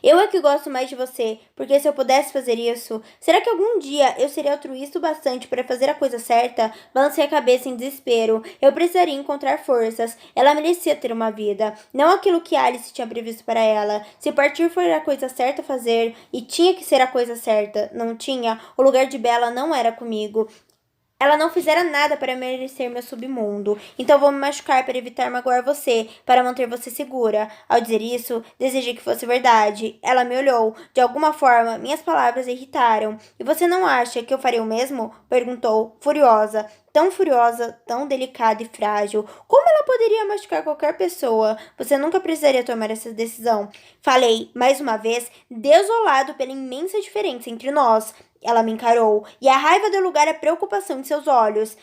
Eu é que gosto mais de você, porque se eu pudesse fazer isso, será que algum dia eu seria altruísta o bastante para fazer a coisa certa? Balancei a cabeça em desespero. Eu precisaria encontrar forças. Ela merecia ter uma vida, não aquilo que Alice tinha previsto para ela. Se partir for a coisa certa a fazer, e tinha que ser a coisa certa, não tinha, o lugar de Bella não era comigo. Ela não fizera nada para merecer meu submundo, então vou me machucar para evitar magoar você, para manter você segura. Ao dizer isso, desejei que fosse verdade. Ela me olhou. De alguma forma, minhas palavras a irritaram. E você não acha que eu faria o mesmo? Perguntou, furiosa, tão delicada e frágil. Como ela poderia machucar qualquer pessoa? Você nunca precisaria tomar essa decisão. Falei, mais uma vez, desolado pela imensa diferença entre nós. Ela me encarou, e a raiva deu lugar à preocupação em seus olhos,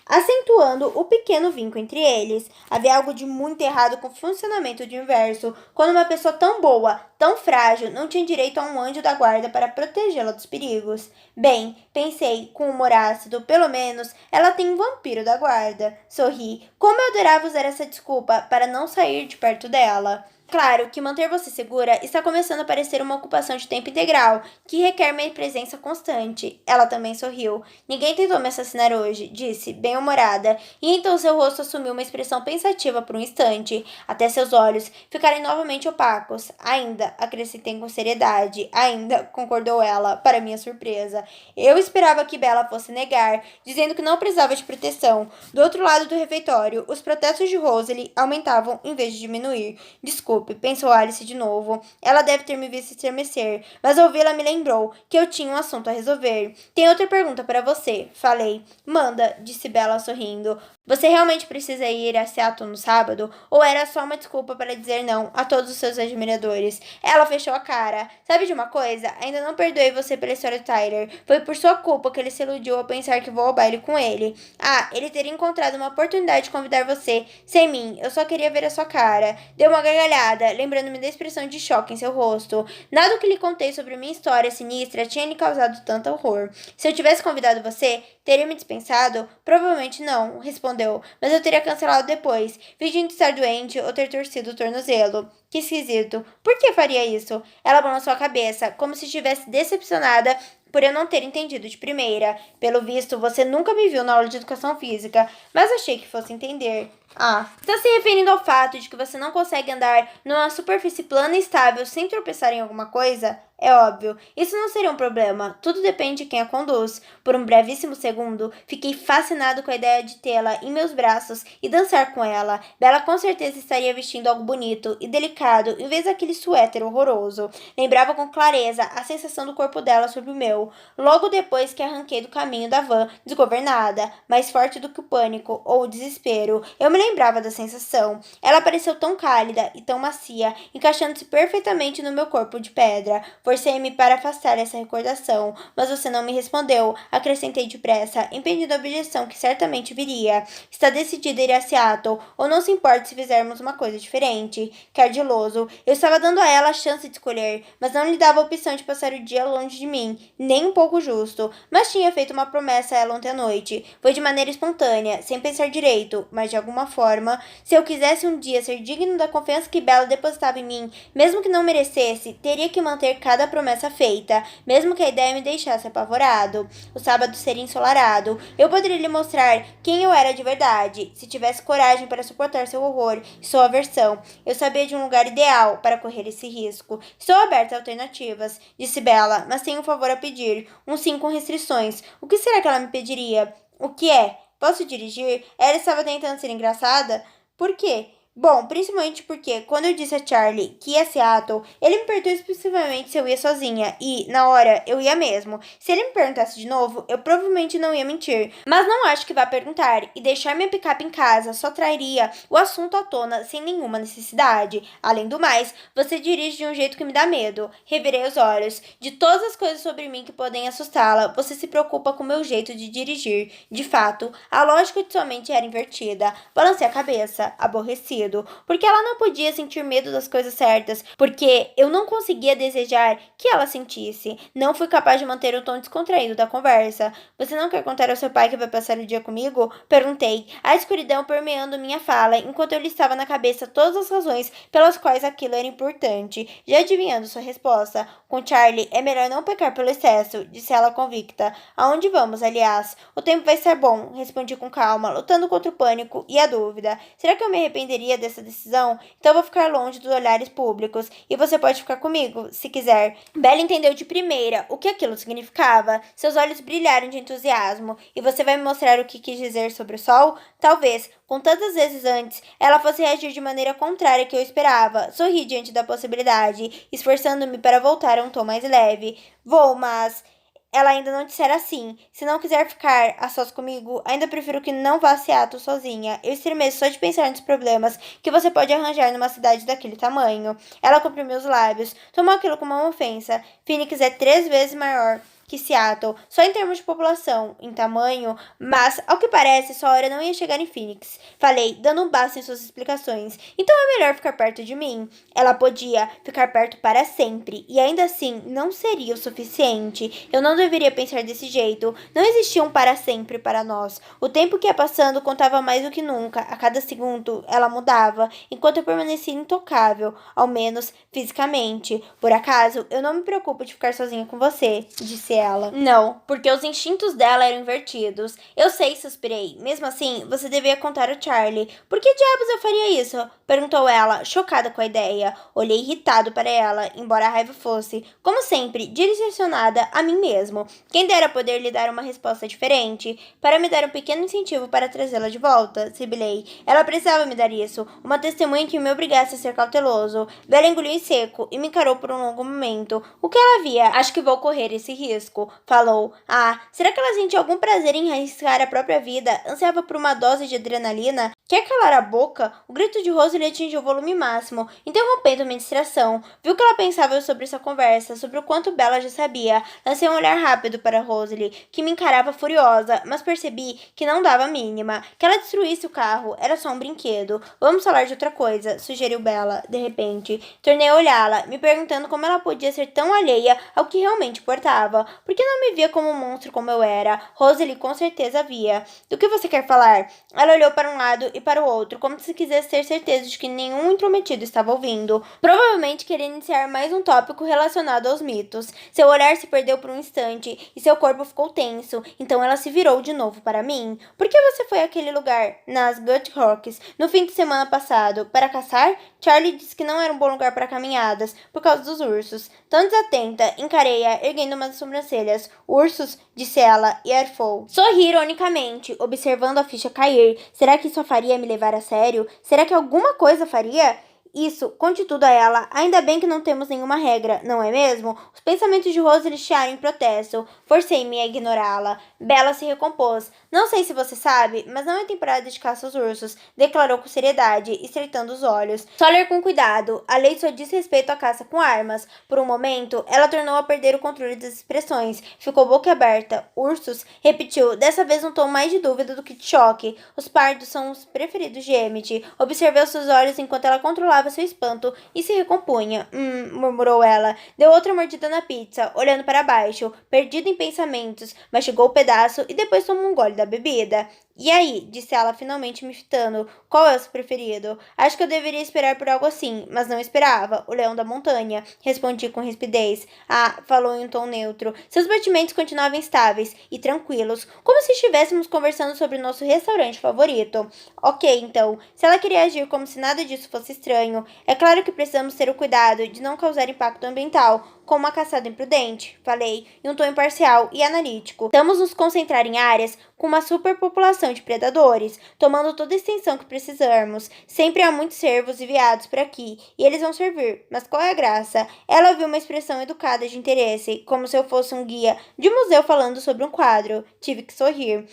acentuando o pequeno vínculo entre eles. Havia algo de muito errado com o funcionamento do universo, quando uma pessoa tão boa, tão frágil, não tinha direito a um anjo da guarda para protegê-la dos perigos. Bem, pensei, com humor ácido, pelo menos ela tem um vampiro da guarda. Sorri. Como eu adorava usar essa desculpa para não sair de perto dela. Claro que manter você segura está começando a parecer uma ocupação de tempo integral, que requer minha presença constante. Ela também sorriu. Ninguém tentou me assassinar hoje, disse, bem-humorada, e então seu rosto assumiu uma expressão pensativa por um instante, até seus olhos ficarem novamente opacos. Ainda, acrescentei com seriedade. Ainda, concordou ela, para minha surpresa. Eu esperava que Bella fosse negar, dizendo que não precisava de proteção. Do outro lado do refeitório, os protestos de Rosalie aumentavam em vez de diminuir. Desculpe, pensou Alice de novo. Ela deve ter me visto estremecer, mas ouvi-la me lembrou que eu tinha um assunto a resolver. Tenho outra pergunta para você, falei. Manda, disse Bella sorrindo. Você realmente precisa ir a Seattle no sábado? Ou era só uma desculpa para dizer não a todos os seus admiradores? Ela fechou a cara. Sabe de uma coisa? Ainda não perdoei você pela história do Tyler. Foi por sua culpa que ele se iludiu ao pensar que vou ao baile com ele. Ah, ele teria encontrado uma oportunidade de convidar você. Sem mim, eu só queria ver a sua cara. Deu uma gargalhada, lembrando-me da expressão de choque em seu rosto. Nada do que lhe contei sobre minha história sinistra tinha lhe causado tanto horror. Se eu tivesse convidado você, teria me dispensado? Provavelmente não, respondeu, mas eu teria cancelado depois, fingindo estar doente ou ter torcido o tornozelo. Que esquisito. Por que faria isso? Ela balançou a cabeça, como se estivesse decepcionada por eu não ter entendido de primeira. Pelo visto, você nunca me viu na aula de educação física, mas achei que fosse entender. Ah, está se referindo ao fato de que você não consegue andar numa superfície plana e estável sem tropeçar em alguma coisa? É óbvio, isso não seria um problema, tudo depende de quem a conduz. Por um brevíssimo segundo, fiquei fascinado com a ideia de tê-la em meus braços e dançar com ela. Bella com certeza estaria vestindo algo bonito e delicado em vez daquele suéter horroroso. Lembrava com clareza a sensação do corpo dela sobre o meu, logo depois que arranquei do caminho da van, desgovernada, mais forte do que o pânico ou o desespero. Eu me lembrava da sensação. Ela pareceu tão cálida e tão macia, encaixando-se perfeitamente no meu corpo de pedra. Forcei-me para afastar essa recordação, mas você não me respondeu. Acrescentei depressa, impedindo a objeção que certamente viria. Está decidida a ir a Seattle, ou não se importa se fizermos uma coisa diferente. Que ardiloso. Eu estava dando a ela a chance de escolher, mas não lhe dava a opção de passar o dia longe de mim, nem um pouco justo. Mas tinha feito uma promessa a ela ontem à noite. Foi de maneira espontânea, sem pensar direito, mas de alguma forma, se eu quisesse um dia ser digno da confiança que Bella depositava em mim, mesmo que não merecesse, teria que manter cada promessa feita, mesmo que a ideia me deixasse apavorado. O sábado seria ensolarado. Eu poderia lhe mostrar quem eu era de verdade, se tivesse coragem para suportar seu horror e sua aversão. Eu sabia de um lugar ideal para correr esse risco. Estou aberta a alternativas, disse Bella, mas tenho um favor a pedir. Um sim com restrições. O que será que ela me pediria? O que é? Posso dirigir? Ela estava tentando ser engraçada? Por quê? Bom, principalmente porque, quando eu disse a Charlie que ia a Seattle, ele me perguntou exclusivamente se eu ia sozinha, e, na hora, eu ia mesmo. Se ele me perguntasse de novo, eu provavelmente não ia mentir. Mas não acho que vá perguntar, e deixar minha picape em casa só trairia o assunto à tona sem nenhuma necessidade. Além do mais, você dirige de um jeito que me dá medo. Revirei os olhos. De todas as coisas sobre mim que podem assustá-la, você se preocupa com o meu jeito de dirigir. De fato, a lógica de sua mente era invertida. Balancei a cabeça, aborrecida. sentido, porque ela não podia sentir medo das coisas certas, porque eu não conseguia desejar que ela sentisse. Não fui capaz de manter o tom descontraído da conversa. Você não quer contar ao seu pai que vai passar o dia comigo? Perguntei, a escuridão permeando minha fala, enquanto eu listava na cabeça todas as razões pelas quais aquilo era importante. Já adivinhando sua resposta, com Charlie é melhor não pecar pelo excesso, disse ela convicta. Aonde vamos, aliás? O tempo vai ser bom, respondi com calma, lutando contra o pânico e a dúvida. Será que eu me arrependeria dessa decisão? Então eu vou ficar longe dos olhares públicos, e você pode ficar comigo, se quiser. Bella entendeu de primeira o que aquilo significava. Seus olhos brilharam de entusiasmo. E você vai me mostrar o que quis dizer sobre o sol? Talvez, com tantas vezes antes, ela fosse reagir de maneira contrária que eu esperava. Sorri diante da possibilidade, esforçando-me para voltar a um tom mais leve. Vou, mas ela ainda não dissera assim. Se não quiser ficar a sós comigo, ainda prefiro que não vá a Seattle sozinha. Eu estremeço só de pensar nos problemas que você pode arranjar numa cidade daquele tamanho. Ela comprimiu os lábios, tomou aquilo como uma ofensa. Phoenix é 3 vezes maior que Seattle, só em termos de população, em tamanho, mas, ao que parece, sua hora não ia chegar em Phoenix. Falei, dando um basta em suas explicações. Então é melhor ficar perto de mim? Ela podia ficar perto para sempre, e ainda assim não seria o suficiente. Eu não deveria pensar desse jeito. Não existia um para sempre para nós. O tempo que ia passando contava mais do que nunca. A cada segundo ela mudava, enquanto eu permanecia intocável, ao menos fisicamente. Por acaso, eu não me preocupo de ficar sozinha com você, disse ela. Não, porque os instintos dela eram invertidos. Eu sei, suspirei. Mesmo assim, você devia contar ao Charlie. Por que diabos eu faria isso? Perguntou ela, chocada com a ideia. Olhei irritado para ela, embora a raiva fosse, como sempre, direcionada a mim mesmo. Quem dera poder lhe dar uma resposta diferente, para me dar um pequeno incentivo para trazê-la de volta, sibilei. Ela precisava me dar isso, uma testemunha que me obrigasse a ser cauteloso. Bella engoliu em seco e me encarou por um longo momento. O que ela via? Acho que vou correr esse risco, falou. Ah, será que ela sentia algum prazer em arriscar a própria vida? Ansiava por uma dose de adrenalina? Quer calar a boca? O grito de Rosalie atingiu o volume máximo, interrompendo minha distração. Viu que ela pensava sobre essa conversa, sobre o quanto Bella já sabia. Lancei um olhar rápido para Rosalie, que me encarava furiosa, mas percebi que não dava a mínima. Que ela destruísse o carro, era só um brinquedo. Vamos falar de outra coisa, sugeriu Bella, de repente. Tornei a olhá-la, me perguntando como ela podia ser tão alheia ao que realmente importava. Por que não me via como um monstro como eu era? Rosalie com certeza via. Do que você quer falar? Ela olhou para um lado e para o outro, como se quisesse ter certeza de que nenhum intrometido estava ouvindo. Provavelmente queria iniciar mais um tópico relacionado aos mitos. Seu olhar se perdeu por um instante e seu corpo ficou tenso. Então ela se virou de novo para mim. Por que você foi àquele lugar, nas Gut Rocks, no fim de semana passado, para caçar? Charlie disse que não era um bom lugar para caminhadas, por causa dos ursos. Tão desatenta, encarei-a, erguendo umas sobrancelhas. Ursos? Disse ela, e arfou. Sorri ironicamente, observando a ficha cair. Será que isso faria me levar a sério? Será que alguma coisa faria? Isso, conte tudo a ela. Ainda bem que não temos nenhuma regra, não é mesmo? Os pensamentos de Rosalie chiaram em protesto. Forcei-me a ignorá-la. Bella se recompôs. Não sei se você sabe, mas não é temporada de caça aos ursos, declarou com seriedade, estreitando os olhos. Só ler com cuidado. A lei só diz respeito à caça com armas. Por um momento, ela tornou a perder o controle das expressões. Ficou boquiaberta. Ursos? Repetiu, dessa vez um tom mais de dúvida do que de choque. Os pardos são os preferidos de Emmett. Observei os seus olhos enquanto ela controlava seu espanto e se recompunha. Murmurou ela. Deu outra mordida na pizza, olhando para baixo, perdida em pensamentos, mastigou o pedaço e depois tomou um gole da bebida. E aí? Disse ela, finalmente me fitando. Qual é o seu preferido? Acho que eu deveria esperar por algo assim, mas não esperava. O leão da montanha. Respondi com rispidez. Ah, falou em um tom neutro. Seus batimentos continuavam estáveis e tranquilos, como se estivéssemos conversando sobre o nosso restaurante favorito. Ok, então. Se ela queria agir como se nada disso fosse estranho, é claro que precisamos ter o cuidado de não causar impacto ambiental, com uma caçada imprudente, falei, em um tom imparcial e analítico. Estamos nos concentrar em áreas com uma superpopulação de predadores, tomando toda a extensão que precisarmos. Sempre há muitos cervos e veados por aqui, e eles vão servir. Mas qual é a graça? Ela ouviu uma expressão educada de interesse, como se eu fosse um guia de museu falando sobre um quadro. Tive que sorrir.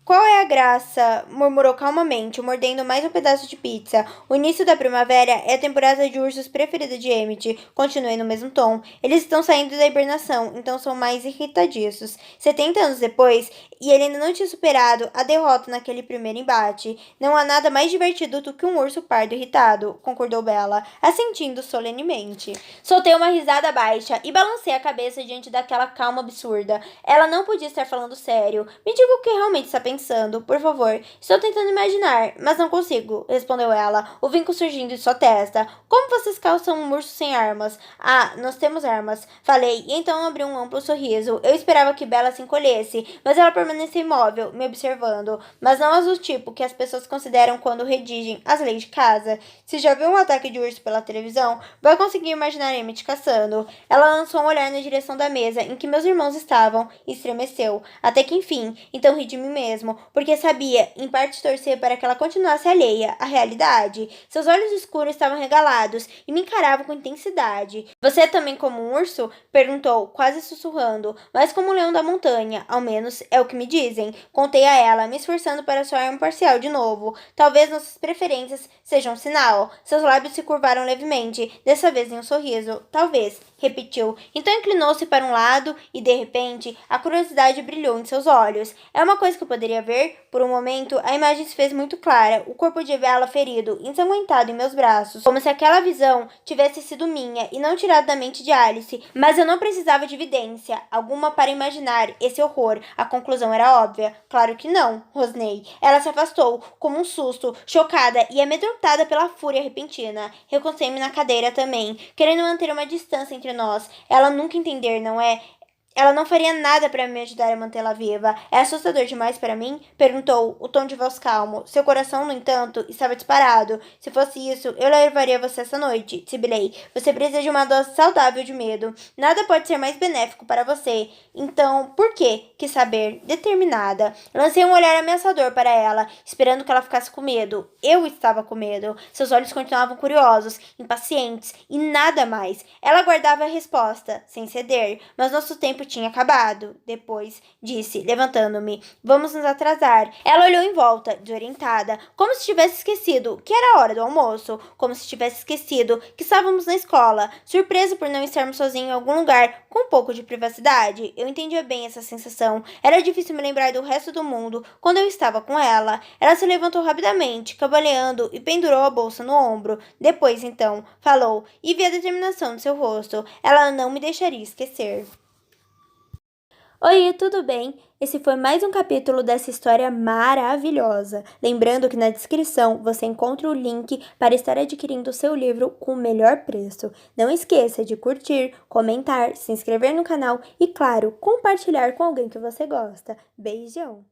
Qual é a graça? Murmurou calmamente, mordendo mais um pedaço de pizza. O início da primavera é a temporada de ursos preferida de Emmett. Continuei no mesmo tom. Eles estão saindo da hibernação, então são mais irritadiços. 70 anos depois, e ele ainda não tinha superado a derrota naquele primeiro embate. Não há nada mais divertido do que um urso pardo irritado, concordou Bella, assentindo solenemente. Soltei uma risada baixa e balancei a cabeça diante daquela calma absurda. Ela não podia estar falando sério. Me diga o que realmente está pensando, por favor. Estou tentando imaginar, mas não consigo, respondeu ela, o vinco surgindo de sua testa. Como vocês calçam um urso sem armas? Ah, nós temos armas, falei, e então abri um amplo sorriso. Eu esperava que Bella se encolhesse, mas ela permaneceu imóvel, me observando, mas não as do tipo que as pessoas consideram quando redigem as leis de casa. Se já viu um ataque de urso pela televisão, vai conseguir imaginar Emmett caçando. Ela lançou um olhar na direção da mesa em que meus irmãos estavam e estremeceu. Até que enfim, então ri de mim mesmo, porque sabia, em parte torcer para que ela continuasse alheia à realidade. Seus olhos escuros estavam regalados e me encaravam com intensidade. Você é também como um urso? Perguntou, quase sussurrando, mas como um leão da montanha, ao menos é o que me dizem. Contei a ela, me esforçando para soar imparcial de novo. Talvez nossas preferências sejam um sinal. Seus lábios se curvaram levemente, dessa vez em um sorriso. Talvez, repetiu. Então inclinou-se para um lado e, de repente, a curiosidade brilhou em seus olhos. É uma coisa que eu poderia ver? Por um momento, a imagem se fez muito clara. O corpo de Bella ferido, ensanguentado em meus braços, como se aquela visão tivesse sido minha e não tirada da mente de Alice. Mas eu não precisava de evidência alguma para imaginar esse horror. A conclusão era óbvia. Claro que não, rosnei. Ela se afastou, como um susto, chocada e amedrontada pela fúria repentina. Recostei-me na cadeira também, querendo manter uma distância entre nós. Ela nunca entender, não é? Ela não faria nada para me ajudar a mantê-la viva. É assustador demais para mim? Perguntou, o tom de voz calmo. Seu coração, no entanto, estava disparado. Se fosse isso, eu levaria você essa noite, sibilei. Você precisa de uma dose saudável de medo. Nada pode ser mais benéfico para você. Então, por quê? Quis saber, determinada. Lancei um olhar ameaçador para ela, esperando que ela ficasse com medo. Eu estava com medo. Seus olhos continuavam curiosos, impacientes e nada mais. Ela aguardava a resposta, sem ceder, mas nosso tempo tinha acabado. Depois, disse, levantando-me, vamos nos atrasar. Ela olhou em volta, desorientada, como se tivesse esquecido que era a hora do almoço, como se tivesse esquecido que estávamos na escola, surpresa por não estarmos sozinhos em algum lugar com um pouco de privacidade. Eu entendia bem essa sensação. Era difícil me lembrar do resto do mundo quando eu estava com ela. Ela se levantou rapidamente, cambaleando, e pendurou a bolsa no ombro. Depois, então, falou, e vi a determinação de seu rosto. Ela não me deixaria esquecer. Oi, tudo bem? Esse foi mais um capítulo dessa história maravilhosa. Lembrando que na descrição você encontra o link para estar adquirindo o seu livro com o melhor preço. Não esqueça de curtir, comentar, se inscrever no canal e, claro, compartilhar com alguém que você gosta. Beijão!